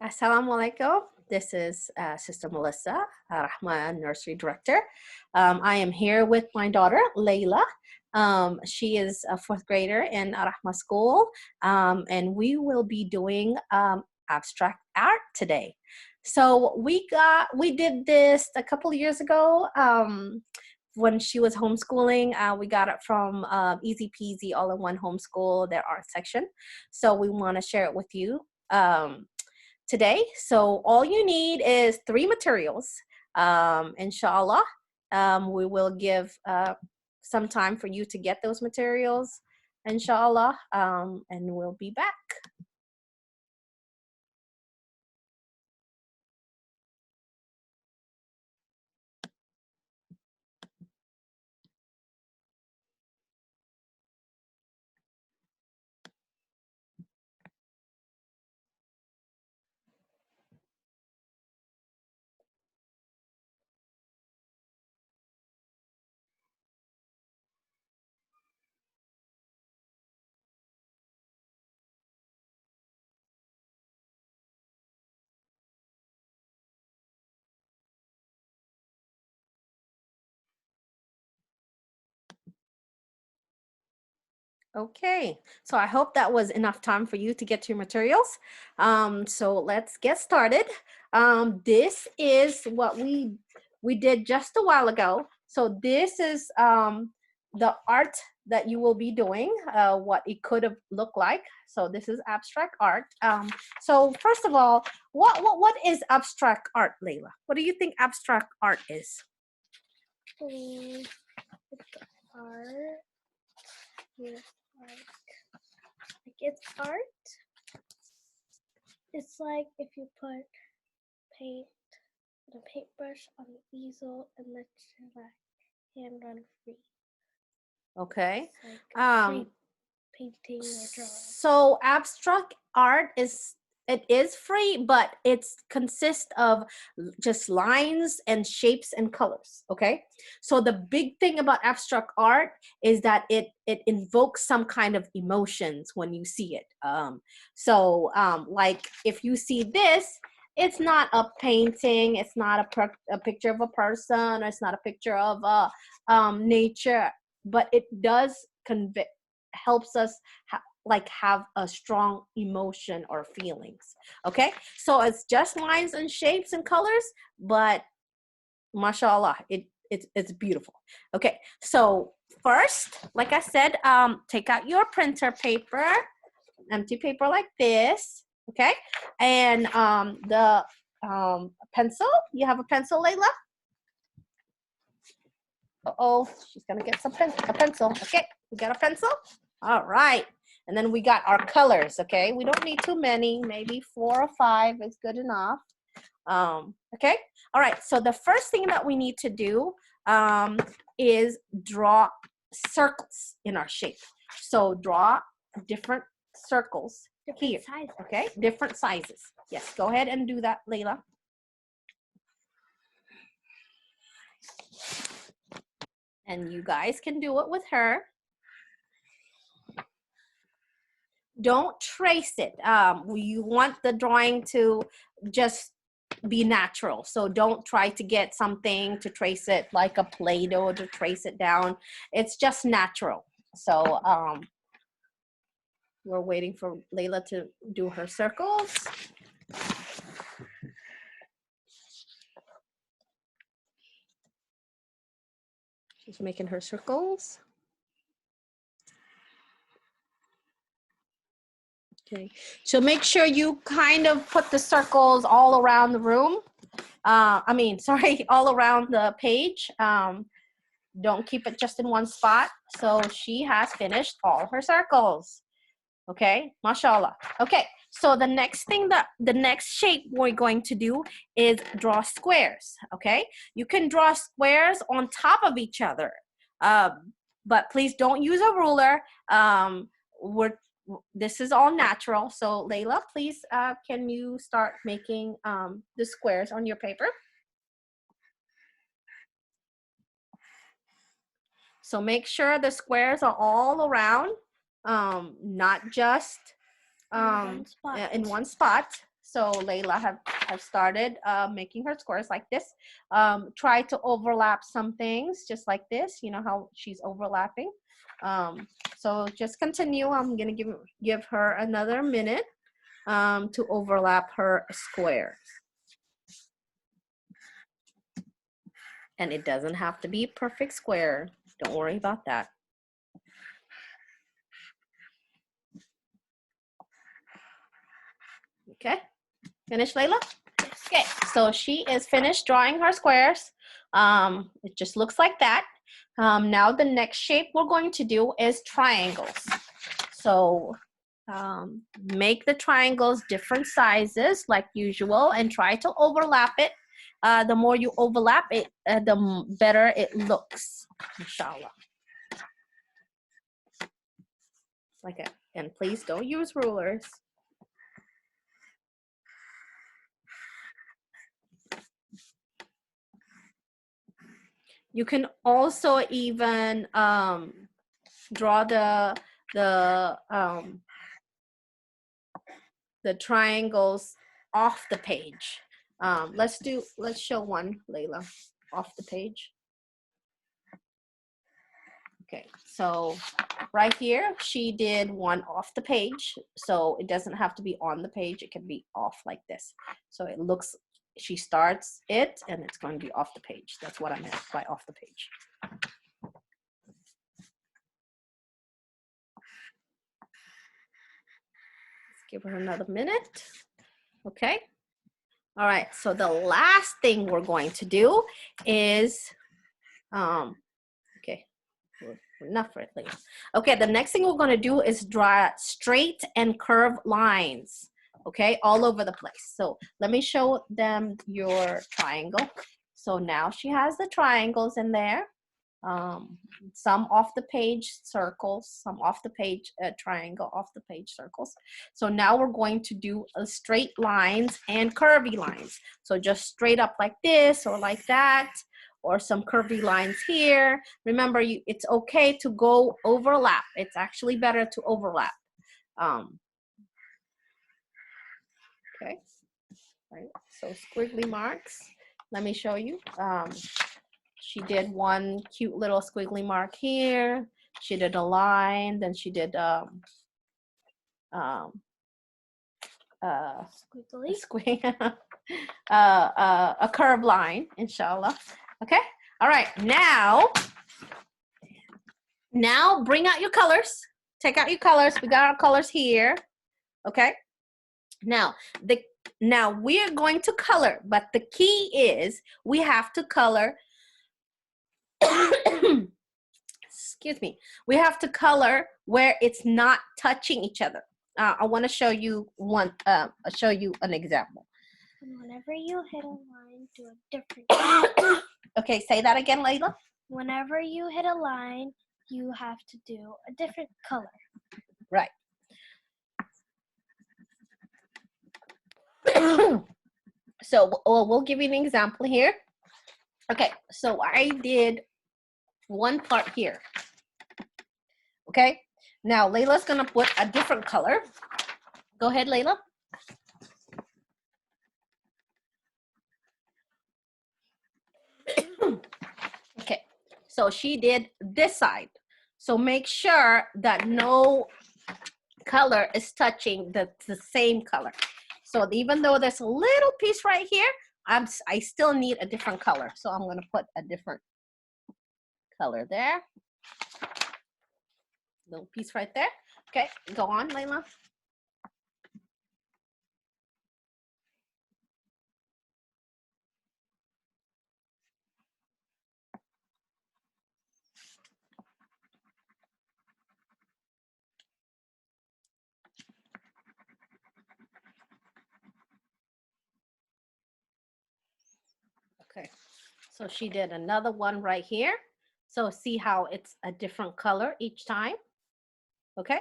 Assalamu alaikum. This is Sister Melissa, Rahma Nursery Director. I am here with my daughter, Layla. She is a fourth grader in Rahma School, and we will be doing abstract art today. So we did this a couple of years ago. When she was homeschooling, we got it from Easy Peasy All-in-One Homeschool, their art section. So we want to share it with you. Today. So all you need is 3 materials. Inshallah, we will give some time for you to get those materials, inshallah, and we'll be back. Okay, so I hope that was enough time for you to get your materials. So let's get started. This is what we did just a while ago. So this is the art that you will be doing, what it could have looked like. So this is abstract art. So first of all, what is abstract art, Layla? What do you think abstract art is? Art. Yeah, like it's art. It's like if you put paint and a paintbrush on an easel and let your hand run free. Okay. It's like free painting or drawing. So abstract art is free, but it consists of just lines and shapes and colors. Okay, so the big thing about abstract art is that it invokes some kind of emotions when you see it. Like if you see this, it's not a painting, it's not a picture of a person, it's not a picture of nature, but it does helps us have a strong emotion or feelings. Okay, so it's just lines and shapes and colors, but mashallah, it's beautiful. Okay, so first, like I said, take out your printer paper, empty paper like this. Okay, and the pencil. You have a pencil, Layla? Uh-oh, she's gonna get a pencil. Okay, we got a pencil. All right, and then we got our colors. Okay, we don't need too many, maybe 4 or 5 is good enough. Okay, all right, so the first thing that we need to do is draw circles in our shape. So draw different circles here. Sizes. Okay, different sizes. Yes, go ahead and do that, Layla. And you guys can do it with her. Don't trace it. You want the drawing to just be natural. So don't try to get something to trace it like a Play-Doh to trace it down. It's just natural. So we're waiting for Layla to do her circles. She's making her circles. Okay, so make sure you kind of put the circles all around the room. All around the page. Don't keep it just in one spot. So she has finished all her circles. Okay, mashallah. Okay, so the next shape we're going to do is draw squares. Okay, you can draw squares on top of each other, but please don't use a ruler. This is all natural. So Layla, please, can you start making the squares on your paper? So make sure the squares are all around, not just in one spot. So Layla have started making her squares like this. Try to overlap some things just like this. You know how she's overlapping. So just continue. I'm gonna give her another minute to overlap her squares. And it doesn't have to be a perfect square. Don't worry about that. Okay, finished, Layla? Okay, so she is finished drawing her squares. It just looks like that. Now the next shape we're going to do is triangles. So make the triangles different sizes like usual and try to overlap it. The more you overlap it, the better it looks, inshallah. Like that. And please don't use rulers. You can also even draw the triangles off the page. Let's show one, Layla, off the page. Okay, so right here, she did one off the page. So it doesn't have to be on the page. It can be off like this. So it looks, she starts it and it's going to be off the page. That's what I meant by off the page. Let's give her another minute. Okay. All right, so the last thing we're going to do is, okay, enough for it, Layla. Okay, the next thing we're going to do is draw straight and curved lines, okay, all over the place. So let me show them your triangle. So now she has the triangles in there. Some off the page circles, some off the page triangle, off the page circles. So now we're going to do straight lines and curvy lines. So just straight up like this or like that, or some curvy lines here. Remember, it's okay to go overlap. It's actually better to overlap. Okay, right. So squiggly marks. Let me show you. She did one cute little squiggly mark here. She did a line, then she did a curved line, inshallah. Okay, all right, now bring out your colors. Take out your colors. We got our colors here. Okay, now we are going to color, but the key is we have to color excuse me, we have to color where it's not touching each other. I want to show you one, show you an example. Whenever you hit a line, do a different color. Okay, say that again, Layla. Whenever you hit a line, you have to do a different color. Right. So we'll give you an example here. Okay, so I did one part here. Okay, now Layla's gonna put a different color. Go ahead, Layla. Okay, so she did this side. So make sure that no color is touching the same color. So even though there's a little piece right here, I still need a different color. So I'm gonna put a different color there. Little piece right there. Okay, go on, Layla. Okay, so she did another one right here. So see how it's a different color each time. Okay,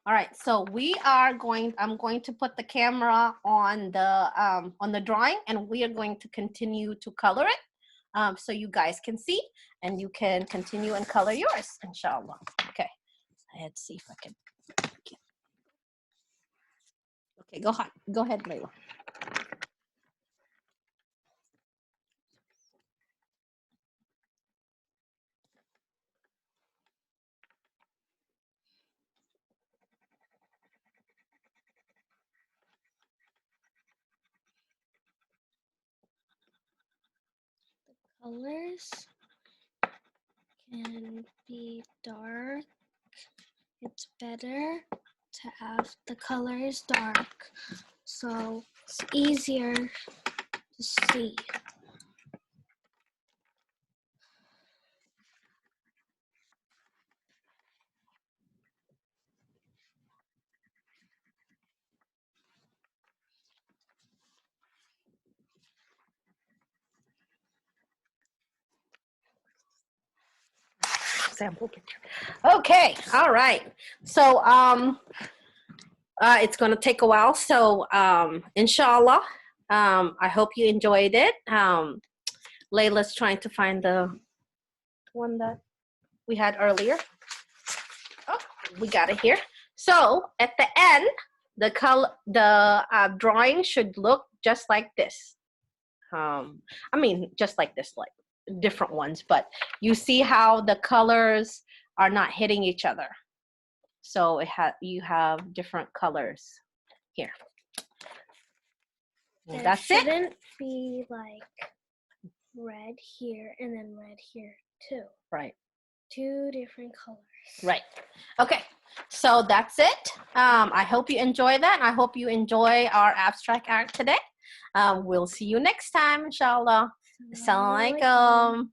all right, so I'm going to put the camera on the drawing, and we are going to continue to color it so you guys can see, and you can continue and color yours, inshallah. Okay, let's see if I can. Okay, go ahead, Layla. colors can be dark. It's better to have the colors dark, so it's easier to see. Sample picture. Okay, all right. So it's gonna take a while. So inshallah, I hope you enjoyed it. Layla's trying to find the one that we had earlier. Oh, we got it here. So at the end, the drawing should look just like this. I mean, just like this, like different ones, but you see how the colors are not hitting each other. So you have different colors here. Well, that's it. Shouldn't be like red here and then red here too. Right. Two different colors. Right. Okay. So that's it. I hope you enjoy that. I hope you enjoy our abstract art today. We'll see you next time, inshallah. Assalamu alaikum.